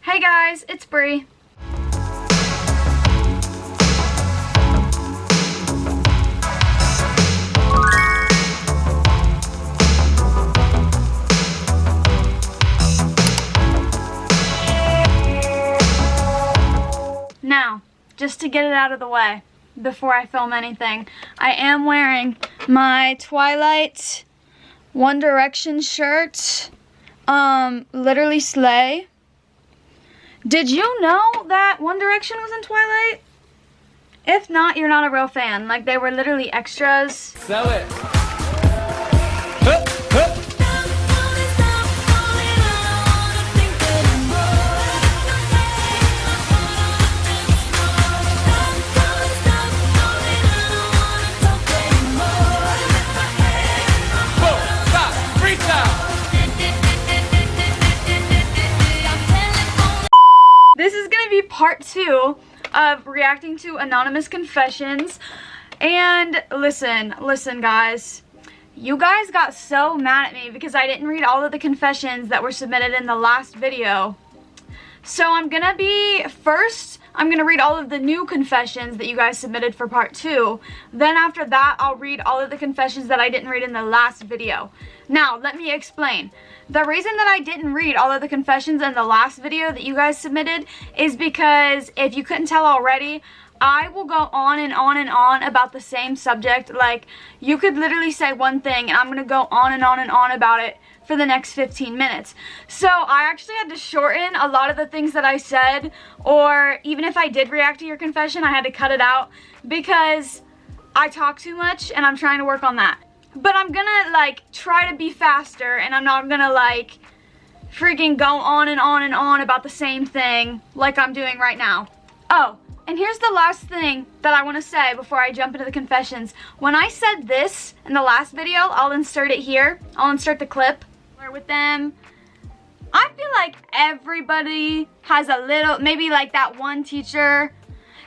Hey guys, it's Bree. Now, just to get it out of the way before I film anything, I am wearing my Twilight One Direction shirt. Literally slay. Did you know that One Direction was in Twilight? If not, you're not a real fan. Like, they were literally extras. Sell it. This is gonna be part 2 of reacting to anonymous confessions. And listen guys, you guys got so mad at me because I didn't read all of the confessions that were submitted in the last video. So I'm gonna read all of the new confessions that you guys submitted for part 2. Then after that, I'll read all of the confessions that I didn't read in the last video. Now, let me explain. The reason that I didn't read all of the confessions in the last video that you guys submitted is because, if you couldn't tell already, I will go on and on and on about the same subject. Like, you could literally say one thing and I'm gonna go on and on and on about it for the next 15 minutes. So I actually had to shorten a lot of the things that I said, or even if I did react to your confession, I had to cut it out because I talk too much and I'm trying to work on that. But I'm gonna like try to be faster, and I'm not gonna like freaking go on and on and on about the same thing like I'm doing right now. Oh, and here's the last thing that I want to say before I jump into the confessions. When I said this in the last video, I'll insert it here. I'll insert the clip with them. I feel like everybody has a little, maybe like that one teacher.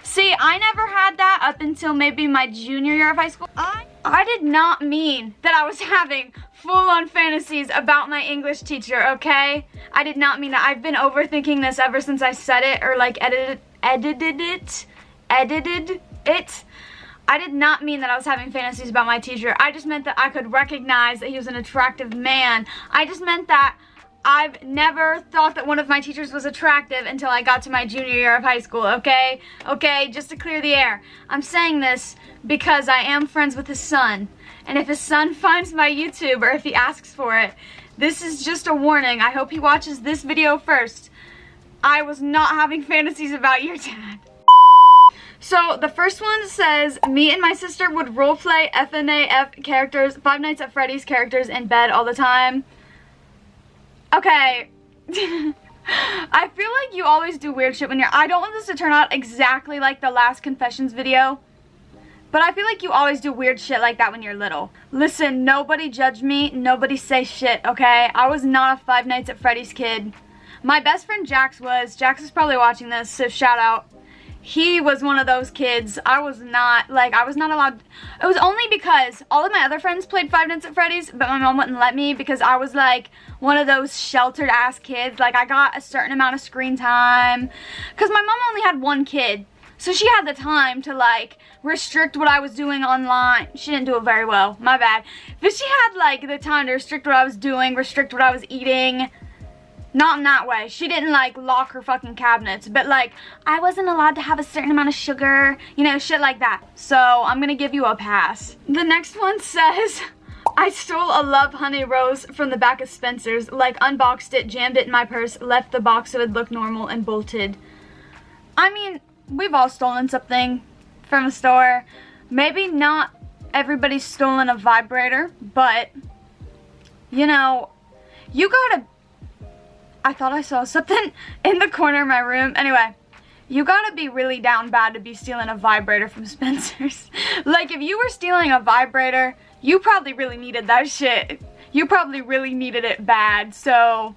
See, I never had that up until maybe my junior year of high school. I did not mean that I was having full-on fantasies about my English teacher, okay? I did not mean that. I've been overthinking this ever since I said it, or like edited it. I did not mean that I was having fantasies about my teacher. I just meant that I could recognize that he was an attractive man. I just meant that I've never thought that one of my teachers was attractive until I got to my junior year of high school, okay? Okay, just to clear the air. I'm saying this because I am friends with his son. And if his son finds my YouTube, or if he asks for it, this is just a warning. I hope he watches this video first. I was not having fantasies about your dad. So the first one says, me and my sister would roleplay FNAF characters, Five Nights at Freddy's characters in bed all the time. Okay. I feel like you always do weird shit when I don't want this to turn out exactly like the last confessions video, but I feel like you always do weird shit like that when you're little. Listen, nobody judge me, nobody say shit, okay? I was not a Five Nights at Freddy's kid. My best friend Jax was. Jax is probably watching this, so shout out. He was one of those kids. I was not allowed. It was only because all of my other friends played Five Nights at Freddy's, but my mom wouldn't let me because I was like one of those sheltered ass kids. Like, I got a certain amount of screen time because my mom only had one kid, so she had the time to like restrict what I was doing online. She didn't do it very well, my bad, but she had like the time to restrict what I was doing, restrict what I was eating. Not in that way. She didn't like lock her fucking cabinets, but like I wasn't allowed to have a certain amount of sugar, you know, shit like that. So I'm gonna give you a pass. The next one says, I stole a Love Honey Rose from the back of Spencer's, like unboxed it, jammed it in my purse, left the box so it looked normal, and bolted. I mean, we've all stolen something from a store. Maybe not everybody's stolen a vibrator, but you know, you gotta, I thought I saw something in the corner of my room. Anyway, you gotta be really down bad to be stealing a vibrator from Spencer's. Like, if you were stealing a vibrator, you probably really needed that shit. You probably really needed it bad. So,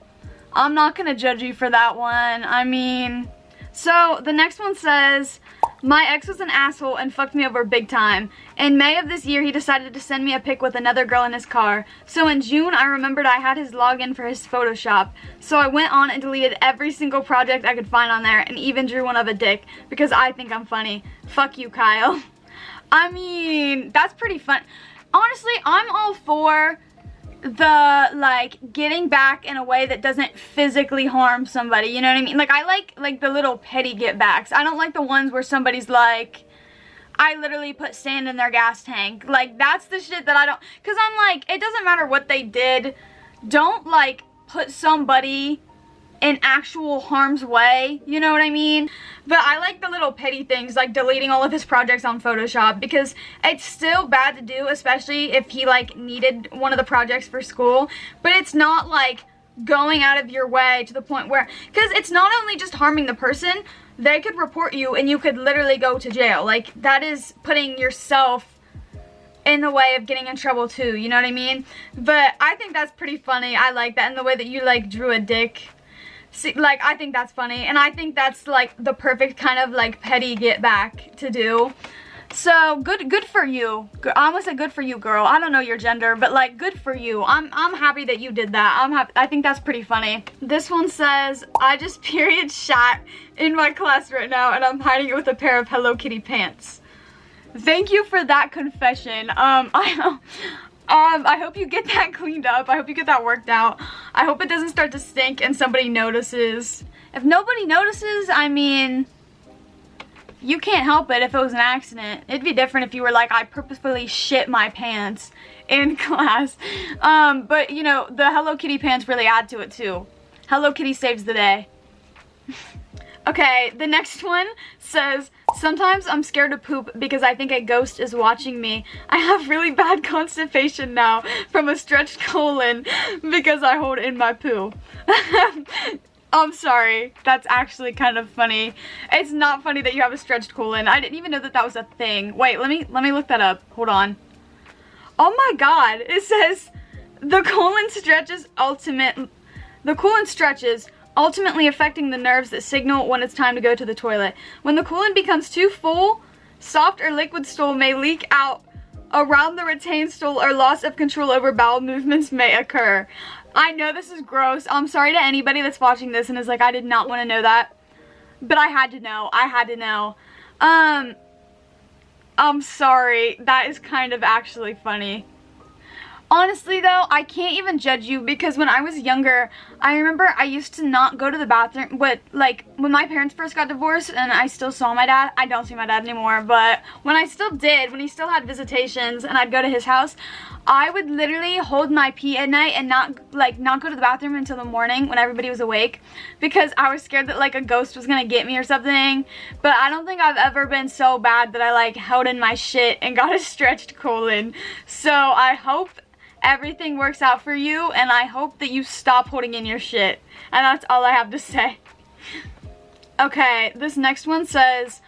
I'm not gonna judge you for that one. I mean, so the next one says, My ex was an asshole and fucked me over big time. In May of this year, he decided to send me a pic with another girl in his car. So in June, I remembered I had his login for his Photoshop. So I went on and deleted every single project I could find on there and even drew one of a dick because I think I'm funny. Fuck you, Kyle. I mean, that's pretty fun. Honestly, I'm all for the, like, getting back in a way that doesn't physically harm somebody, you know what I mean? Like, I like the little petty get backs. I don't like the ones where somebody's like, I literally put sand in their gas tank. Like, that's the shit that I don't, because I'm like, it doesn't matter what they did. Don't, like, put somebody in actual harm's way, you know what I mean? But I like the little petty things, like deleting all of his projects on Photoshop, because it's still bad to do, especially if he like needed one of the projects for school, but it's not like going out of your way to the point where, because it's not only just harming the person, they could report you and you could literally go to jail. Like, that is putting yourself in the way of getting in trouble too, you know what I mean? But I think that's pretty funny. I like that, and the way that you like drew a dick. See, like, I think that's funny, and I think that's like the perfect kind of like petty get back to do. So good for you. I almost said good for you, girl. I don't know your gender, but like, good for you. I'm happy that you did that. I'm happy. I think that's pretty funny. This one says, I just period shot in my class right now, and I'm hiding it with a pair of Hello Kitty pants. Thank you for that confession. I hope you get that cleaned up. I hope you get that worked out. I hope it doesn't start to stink and somebody notices. If nobody notices, I mean, you can't help it if it was an accident. It'd be different if you were like, I purposefully shit my pants in class. But you know, the Hello Kitty pants really add to it too. Hello Kitty saves the day. Okay, the next one says, sometimes I'm scared to poop because I think a ghost is watching me. I have really bad constipation now from a stretched colon because I hold in my poo. I'm sorry, that's actually kind of funny. It's not funny that you have a stretched colon. I didn't even know that that was a thing. Wait, let me look that up. Hold on. Oh my god, it says the colon stretches ultimately affecting the nerves that signal when it's time to go to the toilet. When the colon becomes too full, soft or liquid stool may leak out around the retained stool, or loss of control over bowel movements may occur. I know this is gross. I'm sorry to anybody that's watching this and is like, I did not want to know that. But I had to know. I had to know. I'm sorry. That is kind of actually funny. Honestly though, I can't even judge you, because when I was younger, I remember I used to not go to the bathroom, but like when my parents first got divorced and I still saw my dad, I don't see my dad anymore, but when I still did, when he still had visitations and I'd go to his house, I would literally hold my pee at night and not go to the bathroom until the morning when everybody was awake, because I was scared that like a ghost was gonna get me or something. But I don't think I've ever been so bad that I like held in my shit and got a stretched colon. So I hope everything works out for you, and I hope that you stop holding in your shit. And that's all I have to say. Okay, this next one says,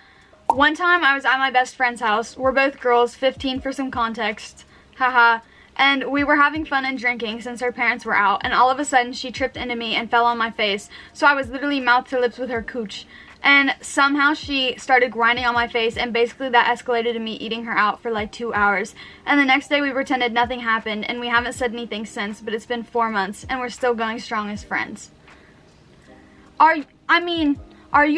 one time I was at my best friend's house. We're both girls, 15 for some context. Haha. And we were having fun and drinking since our parents were out, and all of a sudden she tripped into me and fell on my face. So I was literally mouth to lips with her cooch. And somehow she started grinding on my face, and basically that escalated to me eating her out for like 2 hours. And the next day we pretended nothing happened, and we haven't said anything since, but it's been 4 months and we're still going strong as friends. Are you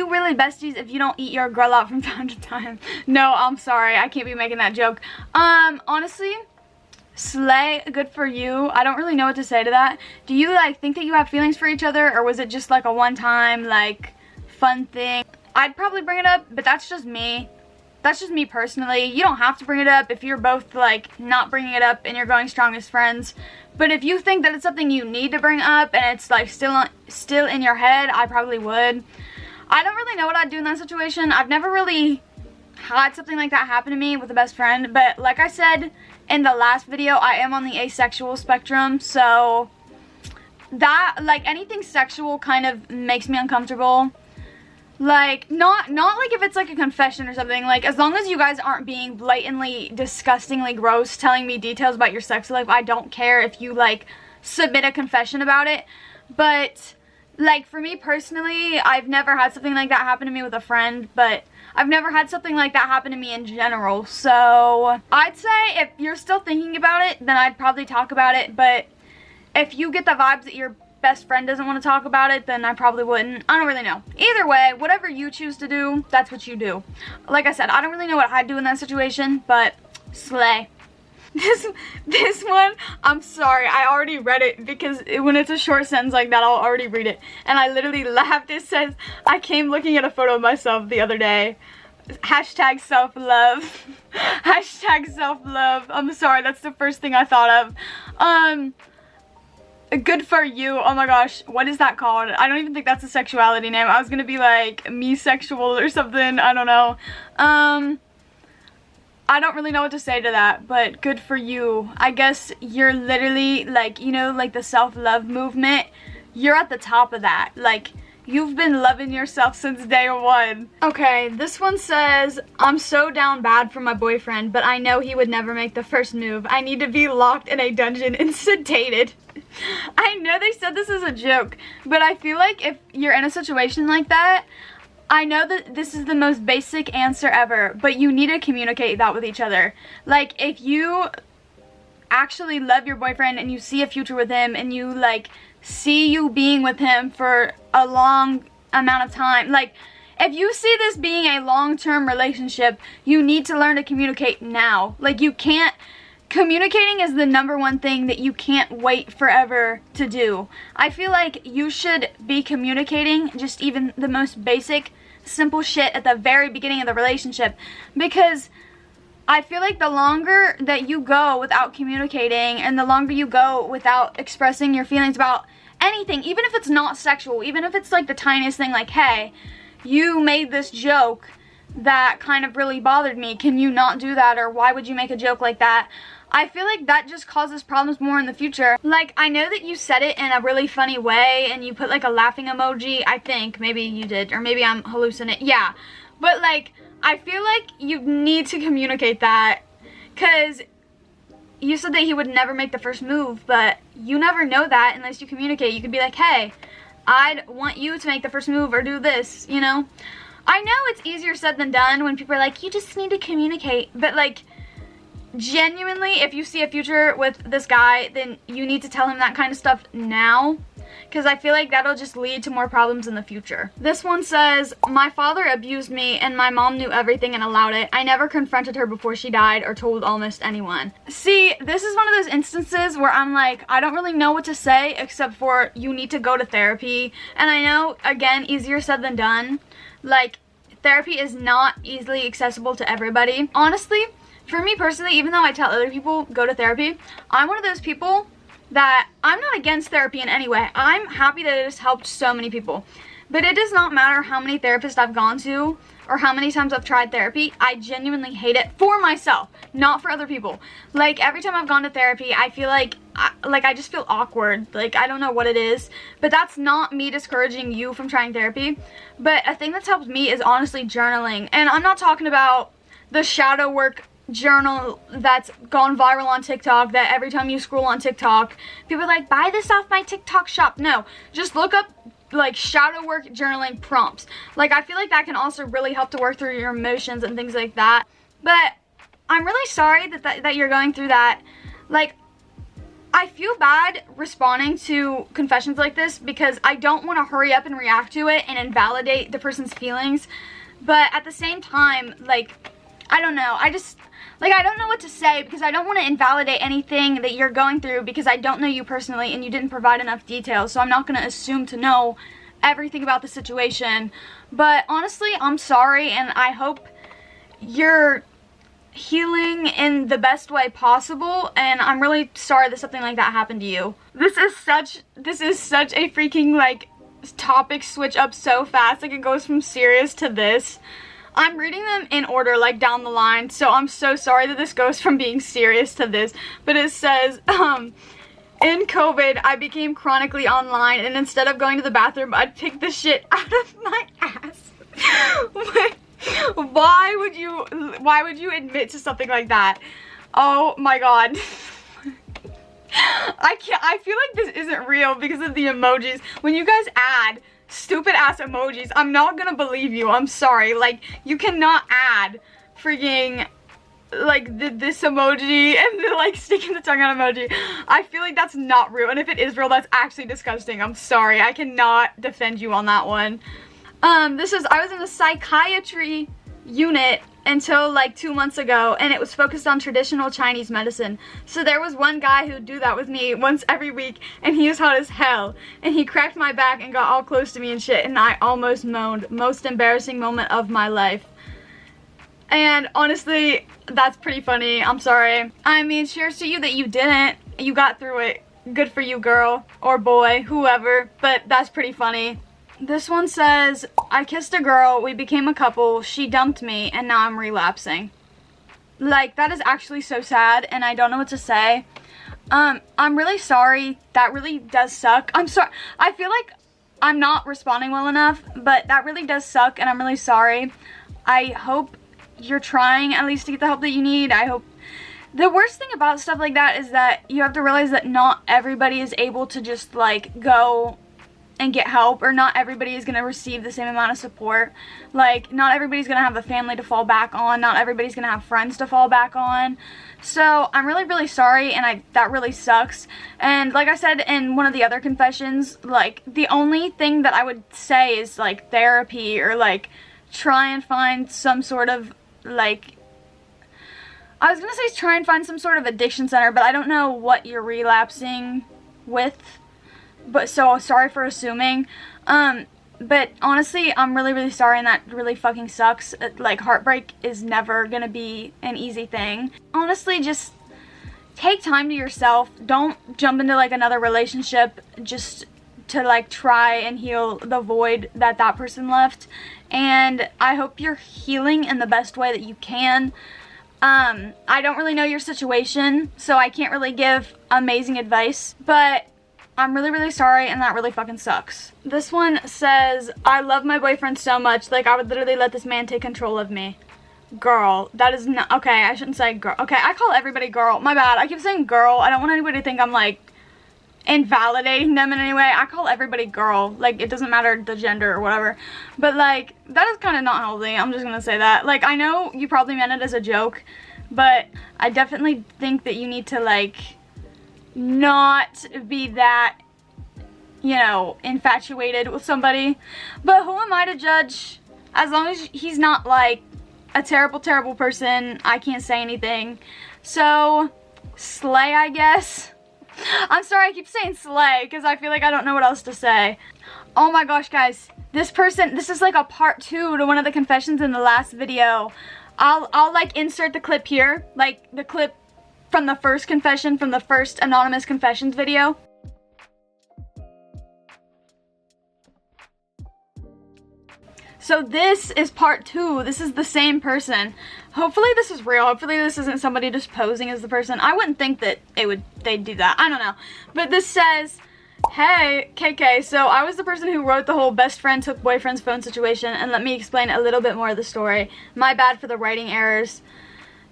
really besties if you don't eat your girl out from time to time? No, I'm sorry, I can't be making that joke. Honestly, slay, good for you. I don't really know what to say to that. Do you like think that you have feelings for each other, or was it just like a one-time like fun thing? I'd probably bring it up, but that's just me. That's just me personally. You don't have to bring it up if you're both like not bringing it up and you're going strong as friends. But if you think that it's something you need to bring up and it's like still in your head, I probably would. I don't really know what I'd do in that situation. I've never really had something like that happen to me with a best friend, but like I said in the last video, I am on the asexual spectrum, so that, like, anything sexual kind of makes me uncomfortable. Like, not like if it's like a confession or something, like as long as you guys aren't being blatantly, disgustingly gross, telling me details about your sex life, I don't care if you like submit a confession about it. But Like, for me personally, I've never had something like that happen to me with a friend, but I've never had something like that happen to me in general. So I'd say if you're still thinking about it, then I'd probably talk about it. But if you get the vibes that your best friend doesn't want to talk about it, then I probably wouldn't. I don't really know. Either way, whatever you choose to do, that's what you do. Like I said, I don't really know what I'd do in that situation, but slay. This one, I'm sorry, I already read it because when it's a short sentence like that, I'll already read it. And I literally laughed. It says, I came looking at a photo of myself the other day. Hashtag self-love. Hashtag self-love. I'm sorry, that's the first thing I thought of. Good for you. Oh my gosh, what is that called? I don't even think that's a sexuality name. I was gonna be like me-sexual or something. I don't know. I don't really know what to say to that, but good for you. I guess you're literally like, you know, like the self-love movement. You're at the top of that. Like, you've been loving yourself since day one. Okay, this one says, I'm so down bad for my boyfriend, but I know he would never make the first move. I need to be locked in a dungeon and sedated. I know they said this is a joke, but I feel like if you're in a situation like that, I know that this is the most basic answer ever, but you need to communicate that with each other. Like, if you actually love your boyfriend and you see a future with him and you, like, see you being with him for a long amount of time, like, if you see this being a long-term relationship, you need to learn to communicate now. Like, you can't, communicating is the #1 thing that you can't wait forever to do. I feel like you should be communicating just even the most basic, simple shit at the very beginning of the relationship, because I feel like the longer that you go without communicating and the longer you go without expressing your feelings about anything, even if it's not sexual, even if it's like the tiniest thing, like, hey, you made this joke that kind of really bothered me, can you not do that, or why would you make a joke like that? I feel like that just causes problems more in the future. Like, I know that you said it in a really funny way and you put like a laughing emoji, I think, maybe you did, or maybe I'm hallucinating, yeah. But like, I feel like you need to communicate that, because you said that he would never make the first move, but you never know that unless you communicate. You could be like, hey, I'd want you to make the first move or do this, you know? I know it's easier said than done when people are like, you just need to communicate, but like, genuinely, if you see a future with this guy, then you need to tell him that kind of stuff now, because I feel like that'll just lead to more problems in the future. This one says, my father abused me and my mom knew everything and allowed it. I never confronted her before she died or told almost anyone. See, this is one of those instances where I'm like, I don't really know what to say except for you need to go to therapy. And I know, again, easier said than done. Like, therapy is not easily accessible to everybody. Honestly, for me personally, even though I tell other people go to therapy, I'm one of those people that I'm not against therapy in any way. I'm happy that it has helped so many people. But it does not matter how many therapists I've gone to or how many times I've tried therapy. I genuinely hate it for myself, not for other people. Like, every time I've gone to therapy, I feel like I just feel awkward. Like, I don't know what it is. But that's not me discouraging you from trying therapy. But a thing that's helped me is honestly journaling. And I'm not talking about the shadow work journal that's gone viral on TikTok, that every time you scroll on TikTok, people are like, buy this off my TikTok shop. No, just look up like shadow work journaling prompts. Like, I feel like that can also really help to work through your emotions and things like that. But I'm really sorry that you're going through that. Like, I feel bad responding to confessions like this because I don't want to hurry up and react to it and invalidate the person's feelings. But at the same time, like, I don't know. I don't know what to say because I don't want to invalidate anything that you're going through because I don't know you personally and you didn't provide enough details. So I'm not going to assume to know everything about the situation. But honestly, I'm sorry and I hope you're healing in the best way possible, and I'm really sorry that something like that happened to you. This is such a freaking like topic switch up so fast. Like, it goes from serious to this. I'm reading them in order, like, down the line, so I'm so sorry that this goes from being serious to this. But it says, in COVID, I became chronically online, and instead of going to the bathroom, I'd pick the shit out of my ass. Why would you admit to something like that? Oh my god. I feel like this isn't real because of the emojis. When you guys add stupid ass emojis, I'm not gonna believe you. I'm sorry. Like, you cannot add freaking like this emoji and the like sticking the tongue out emoji. I feel like that's not real, and if it is real, that's actually disgusting. I'm sorry. I cannot defend you on that one. I was in a psychiatry unit until like 2 months ago, and it was focused on traditional Chinese medicine. So there was one guy who'd do that with me once every week, and he was hot as hell, and he cracked my back and got all close to me and shit, and I almost moaned. Most embarrassing moment of my life. And honestly, that's pretty funny. I'm sorry. I mean, cheers to you that you didn't. You got through it. Good for you, girl or boy, whoever, but that's pretty funny. This one says, I kissed a girl, we became a couple, she dumped me, and now I'm relapsing. Like, that is actually so sad, and I don't know what to say. I'm really sorry. That really does suck. I'm sorry. I feel like I'm not responding well enough, but that really does suck, and I'm really sorry. I hope you're trying at least to get the help that you need. I hope. The worst thing about stuff like that is that you have to realize that not everybody is able to just, like, go and get help, or not everybody is going to receive the same amount of support. Like, not everybody's going to have a family to fall back on, not everybody's going to have friends to fall back on. So I'm really, really sorry, and that really sucks. And like I said in one of the other confessions, like, the only thing that I would say is, like, therapy, or, like, try and find some sort of, like, I was going to say try and find some sort of addiction center, but I don't know what you're relapsing with. But so sorry for assuming. But honestly, I'm really, really sorry, and that really fucking sucks. Like, heartbreak is never gonna be an easy thing. Honestly, just take time to yourself. Don't jump into like another relationship just to like try and heal the void that person left. And I hope you're healing in the best way that you can. I don't really know your situation, so I can't really give amazing advice, but I'm really, really sorry, and that really fucking sucks. This one says, I love my boyfriend so much, like I would literally let this man take control of me. Girl, that is not, okay, I shouldn't say girl. Okay, I call everybody girl. My bad. I keep saying girl. I don't want anybody to think I'm like invalidating them in any way. I call everybody girl. Like, it doesn't matter the gender or whatever. But like, that is kind of not healthy. I'm just gonna say that. Like, I know you probably meant it as a joke, but I definitely think that you need to like not be that, you know, infatuated with somebody. But who am I to judge? As long as he's not like a terrible, terrible person, I can't say anything. So, slay, I guess. I'm sorry I keep saying slay because I feel like I don't know what else to say. Oh my gosh, guys. This is like a part 2 to one of the confessions in the last video. I'll like insert the clip here, like the clip from the first confession, from the first anonymous confessions video. So this is part 2. This is the same person. Hopefully this is real. Hopefully this isn't somebody just posing as the person. I wouldn't think that they'd do that. I don't know. But this says, hey, KK, so I was the person who wrote the whole best friend took boyfriend's phone situation, and let me explain a little bit more of the story. My bad for the writing errors.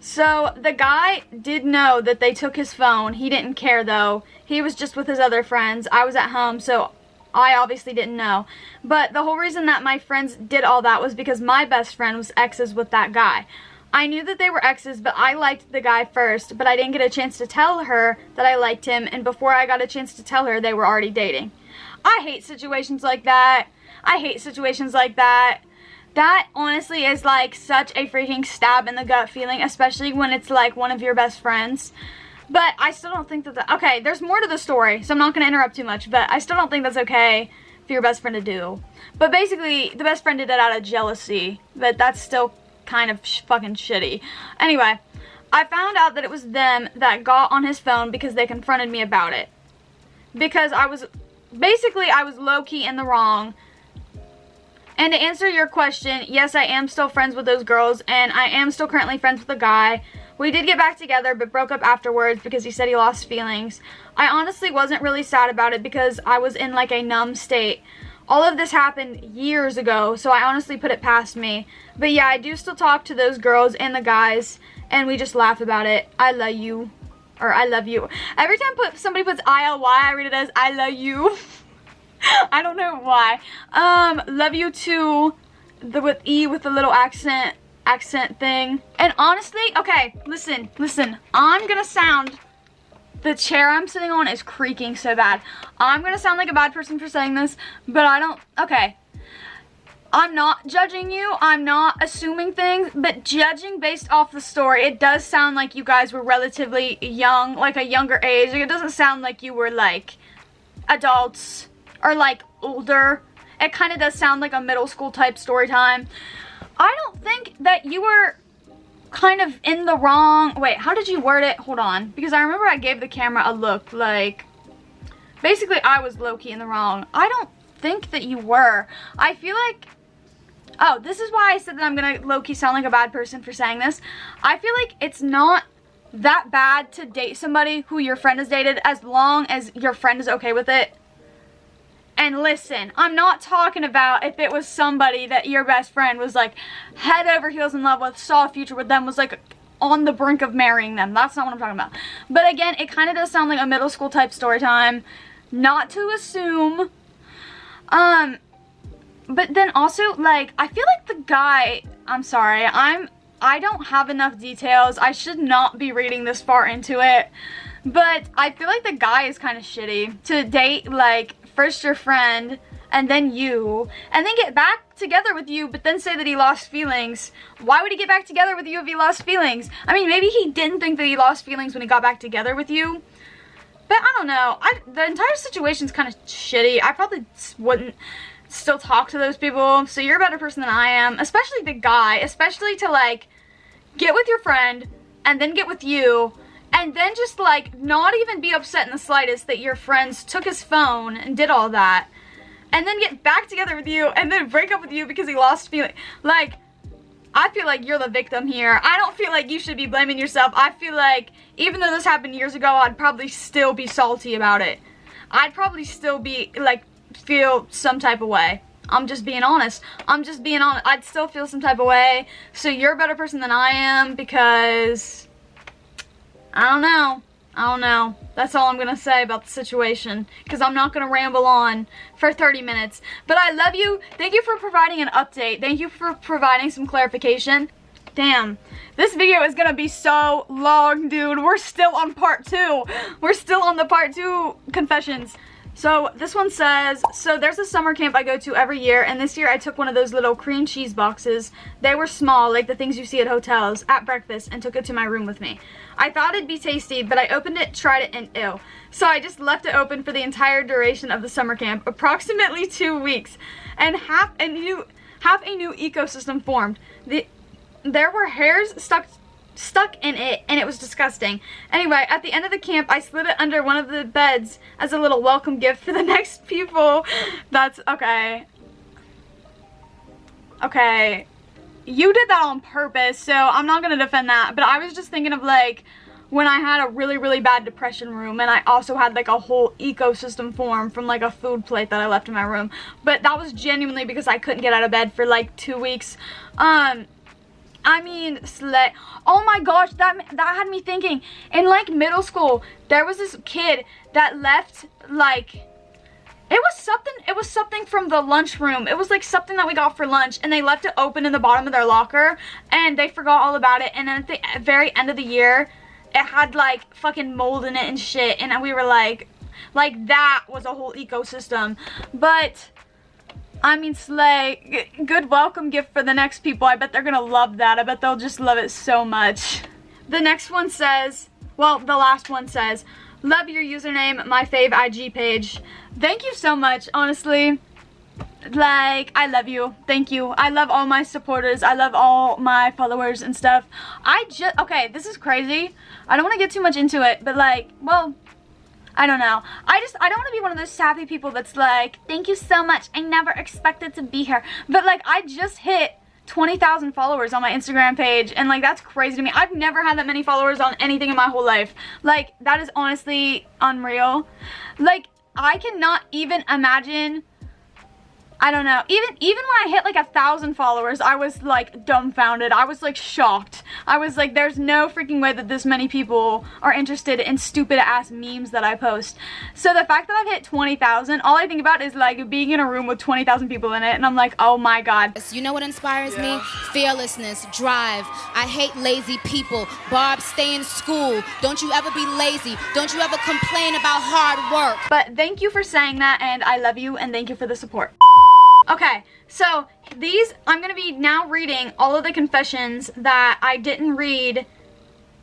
So the guy did know that they took his phone. He didn't care though. He was just with his other friends. I was at home, so I obviously didn't know. But the whole reason that my friends did all that was because my best friend was exes with that guy. I knew that they were exes, but I liked the guy first, but I didn't get a chance to tell her that I liked him, and before I got a chance to tell her, they were already dating. I hate situations like that. I hate situations like that. That honestly is like such a freaking stab in the gut feeling, especially when it's like one of your best friends. But I still don't think that okay, there's more to the story, so I'm not going to interrupt too much, but I still don't think that's okay for your best friend to do. But basically, the best friend did it out of jealousy, but that's still kind of fucking shitty. Anyway, I found out that it was them that got on his phone because they confronted me about it. Because I was low-key in the wrong. And to answer your question, yes, I am still friends with those girls, and I am still currently friends with the guy. We did get back together, but broke up afterwards because he said he lost feelings. I honestly wasn't really sad about it because I was in like a numb state. All of this happened years ago, so I honestly put it past me. But yeah, I do still talk to those girls and the guys, and we just laugh about it. I love you. or I love you. Every time somebody puts ILY, I read it as I love you. I don't know why. Love you too, with E with the little accent thing. And honestly, okay, listen, I'm gonna sound, the chair I'm sitting on is creaking so bad. I'm gonna sound like a bad person for saying this, but I don't, okay. I'm not judging you, I'm not assuming things, but judging based off the story, it does sound like you guys were relatively young, like a younger age. Like, it doesn't sound like you were like adults or like older. It kind of does sound like a middle school type story time. I don't think that you were kind of in the wrong, wait, how did you word it? Hold on, because I remember I gave the camera a look, like, basically I was low-key in the wrong. I don't think that you were. I feel like, oh, this is why I said that I'm gonna low-key sound like a bad person for saying this. I feel like it's not that bad to date somebody who your friend has dated as long as your friend is okay with it. And listen, I'm not talking about if it was somebody that your best friend was like head over heels in love with, saw a future with them, was like on the brink of marrying them. That's not what I'm talking about. But again, it kind of does sound like a middle school type story time. Not to assume. But then also, like, I feel like the guy, I'm sorry, I don't have enough details. I should not be reading this far into it. But I feel like the guy is kind of shitty to date, like, first your friend, and then you, and then get back together with you, but then say that he lost feelings. Why would he get back together with you if he lost feelings? I mean, maybe he didn't think that he lost feelings when he got back together with you. But I don't know. The entire situation's kind of shitty. I probably wouldn't still talk to those people. So you're a better person than I am. Especially the guy. Especially to, like, get with your friend, and then get with you, and then just, like, not even be upset in the slightest that your friends took his phone and did all that. And then get back together with you and then break up with you because he lost feeling. Like, I feel like you're the victim here. I don't feel like you should be blaming yourself. I feel like even though this happened years ago, I'd probably still be salty about it. I'd probably still be, like, feel some type of way. I'm just being honest. I'd still feel some type of way. So you're a better person than I am because I don't know. That's all I'm gonna say about the situation, because I'm not gonna ramble on for 30 minutes. But I love you. Thank you for providing an update. Thank you for providing some clarification. Damn, this video is gonna be so long, dude. We're still on part 2. We're still on the part 2 confessions. So this one says, so there's a summer camp I go to every year, and this year I took one of those little cream cheese boxes. They were small, like the things you see at hotels, at breakfast, and took it to my room with me. I thought it'd be tasty, but I opened it, tried it, and ew. So I just left it open for the entire duration of the summer camp, approximately 2 weeks, and half a new ecosystem formed. There were hairs stuck in it, and it was disgusting. Anyway, at the end of the camp, I slid it under one of the beds as a little welcome gift for the next people. That's okay. Okay, you did that on purpose, so I'm not gonna defend that, but I was just thinking of, like, when I had a really, really bad depression room, and I also had, like, a whole ecosystem form from, like, a food plate that I left in my room. But that was genuinely because I couldn't get out of bed for, like, 2 weeks. I mean, slay. Oh my gosh, that had me thinking. In, like, middle school, there was this kid that left, like, it was something from the lunchroom. It was, like, something that we got for lunch, and they left it open in the bottom of their locker, and they forgot all about it, and then at the very end of the year, it had, like, fucking mold in it and shit, and we were like, that was a whole ecosystem. But I mean, slay. Good welcome gift for the next people. I bet they're gonna love that. I bet they'll just love it so much. The next one says, well, the last one says, love your username, my fave IG page. Thank you so much, honestly. Like, I love you. Thank you. I love all my supporters. I love all my followers and stuff. Okay, this is crazy. I don't want to get too much into it, but, like, well, I don't know. I don't want to be one of those sappy people that's like, thank you so much. I never expected to be here. But, like, I just hit 20,000 followers on my Instagram page, and, like, that's crazy to me. I've never had that many followers on anything in my whole life. Like, that is honestly unreal. Like, I cannot even imagine I don't know. Even when I hit like 1,000 followers, I was like dumbfounded. I was like shocked. I was like, there's no freaking way that this many people are interested in stupid ass memes that I post. So the fact that I've hit 20,000, all I think about is like being in a room with 20,000 people in it, and I'm like, oh my god. You know what inspires me? Fearlessness, drive. I hate lazy people. Barb, stay in school. Don't you ever be lazy. Don't you ever complain about hard work. But thank you for saying that, and I love you, and thank you for the support. Okay, so I'm going to be now reading all of the confessions that I didn't read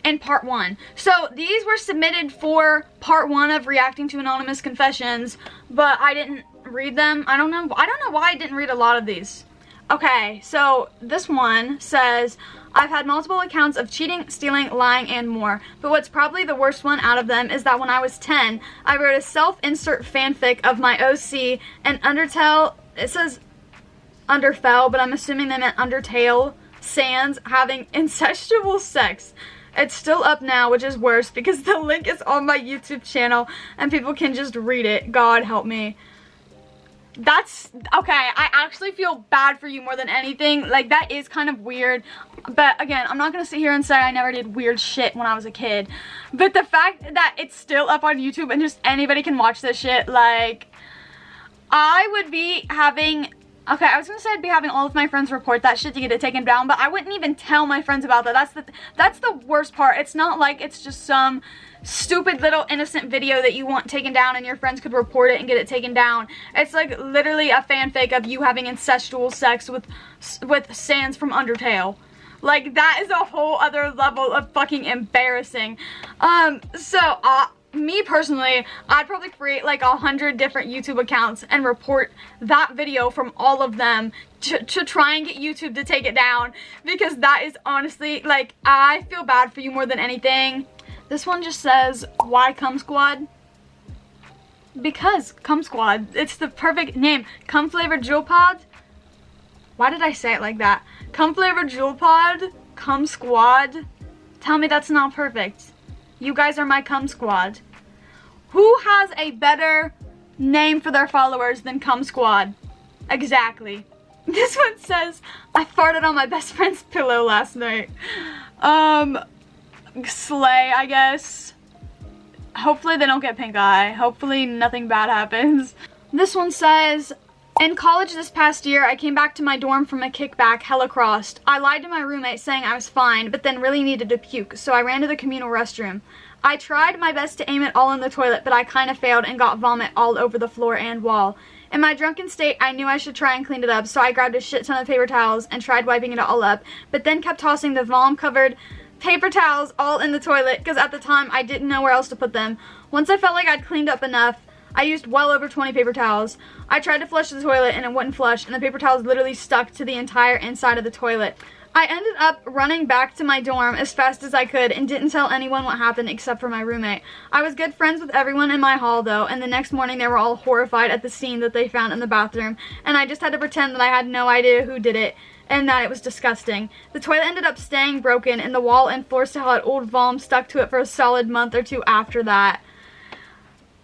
in part 1. So these were submitted for part 1 of reacting to anonymous confessions, but I didn't read them. I don't know why I didn't read a lot of these. Okay, so this one says, I've had multiple accounts of cheating, stealing, lying, and more. But what's probably the worst one out of them is that when I was 10, I wrote a self-insert fanfic of my OC and Undertale. It says Underfell, but I'm assuming they meant Undertale Sans having incestual sex. It's still up now, which is worse because the link is on my YouTube channel and people can just read it. God help me. That's okay. I actually feel bad for you more than anything. Like, that is kind of weird, but again, I'm not gonna sit here and say I never did weird shit when I was a kid, but the fact that it's still up on YouTube and just anybody can watch this shit, like, I would be having, okay, I was gonna say I'd be having all of my friends report that shit to get it taken down, but I wouldn't even tell my friends about that. That's the worst part. It's not like it's just some stupid little innocent video that you want taken down and your friends could report it and get it taken down. It's like literally a fanfic of you having incestual sex with Sans from Undertale. Like, that is a whole other level of fucking embarrassing. Me personally, I'd probably create like 100 different YouTube accounts and report that video from all of them to try and get YouTube to take it down, because that is honestly, like, I feel bad for you more than anything. This one just says, why Cum Squad? Because Cum Squad, it's the perfect name. Cum flavored Jewel Pod? Why did I say it like that? Cum flavored Jewel Pod? Cum Squad? Tell me that's not perfect. You guys are my Cum Squad. Who has a better name for their followers than Cum Squad? Exactly. This one says, I farted on my best friend's pillow last night. Slay, I guess. Hopefully they don't get pink eye. Hopefully nothing bad happens. This one says, in college this past year, I came back to my dorm from a kickback, hella crossed. I lied to my roommate saying I was fine, but then really needed to puke, so I ran to the communal restroom. I tried my best to aim it all in the toilet, but I kind of failed and got vomit all over the floor and wall. In my drunken state, I knew I should try and clean it up, so I grabbed a shit ton of paper towels and tried wiping it all up, but then kept tossing the vom-covered paper towels all in the toilet, because at the time I didn't know where else to put them. Once I felt like I'd cleaned up enough, I used well over 20 paper towels. I tried to flush the toilet and it wouldn't flush, and the paper towels literally stuck to the entire inside of the toilet. I ended up running back to my dorm as fast as I could and didn't tell anyone what happened except for my roommate. I was good friends with everyone in my hall though, and the next morning they were all horrified at the scene that they found in the bathroom, and I just had to pretend that I had no idea who did it and that it was disgusting. The toilet ended up staying broken, and the wall and floor still had old vom stuck to it for a solid month or two after that.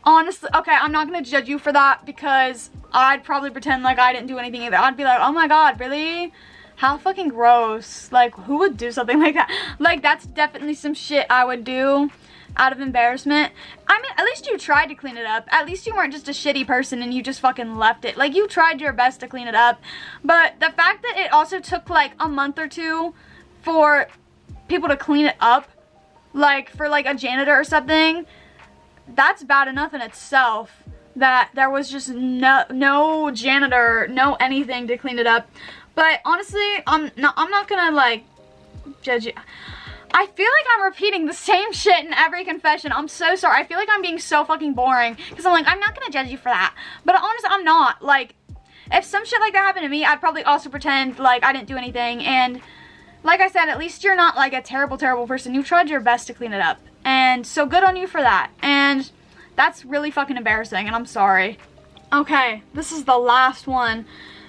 Honestly, okay, I'm not going to judge you for that, because I'd probably pretend like I didn't do anything either. I'd be like, oh my god, really? How fucking gross. Like, who would do something like that? Like, that's definitely some shit I would do out of embarrassment. I mean, at least you tried to clean it up. At least you weren't just a shitty person and you just fucking left it. Like, you tried your best to clean it up. But the fact that it also took like a month or two for people to clean it up, like for like a janitor or something, that's bad enough in itself. That there was just no janitor, no anything to clean it up. But honestly, I'm not gonna like judge you. I feel like I'm repeating the same shit in every confession. I'm so sorry. I feel like I'm being so fucking boring, because I'm like, I'm not gonna judge you for that. But honestly, I'm not. Like, if some shit like that happened to me, I'd probably also pretend like I didn't do anything. And like I said, at least you're not like a terrible person. You tried your best to clean it up, and so good on you for that. And that's really fucking embarrassing, and I'm sorry. Okay, this is the last one.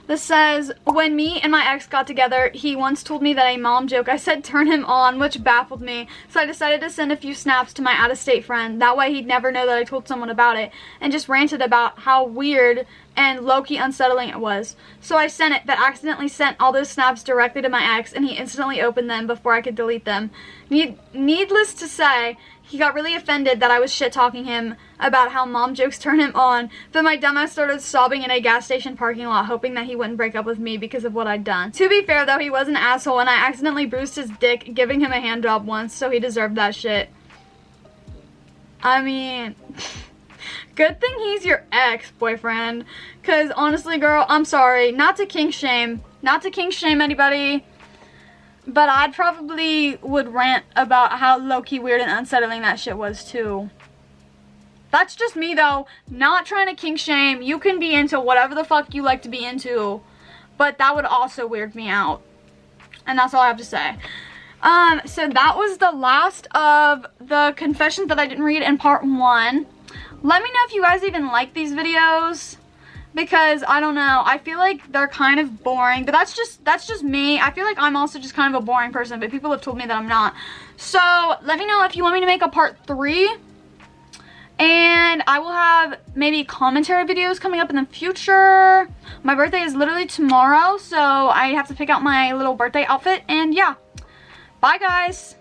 This says, when me and my ex got together, he once told me that a mom joke I said turn him on, which baffled me. So I decided to send a few snaps to my out-of-state friend. That way he'd never know that I told someone about it, and just ranted about how weird and low-key unsettling it was. So I sent it, but accidentally sent all those snaps directly to my ex, and he instantly opened them before I could delete them. Needless to say, he got really offended that I was shit-talking him about how mom jokes turn him on, but my dumbass started sobbing in a gas station parking lot, hoping that he wouldn't break up with me because of what I'd done. To be fair, though, he was an asshole, and I accidentally bruised his dick giving him a hand job once, so he deserved that shit. I mean, good thing he's your ex-boyfriend, because honestly, girl, I'm sorry, not to kink shame anybody, but I'd probably would rant about how low-key weird and unsettling that shit was too. That's just me though, not trying to kink shame. You can be into whatever the fuck you like to be into, but that would also weird me out. And that's all I have to say. So that was the last of the confessions that I didn't read in part 1. Let me know if you guys even like these videos, because I don't know, I feel like they're kind of boring, but that's just me. I feel like I'm also just kind of a boring person, but people have told me that I'm not. So let me know if you want me to make a part 3, and I will have maybe commentary videos coming up in the future. My birthday is literally tomorrow, so I have to pick out my little birthday outfit, and yeah. Bye guys.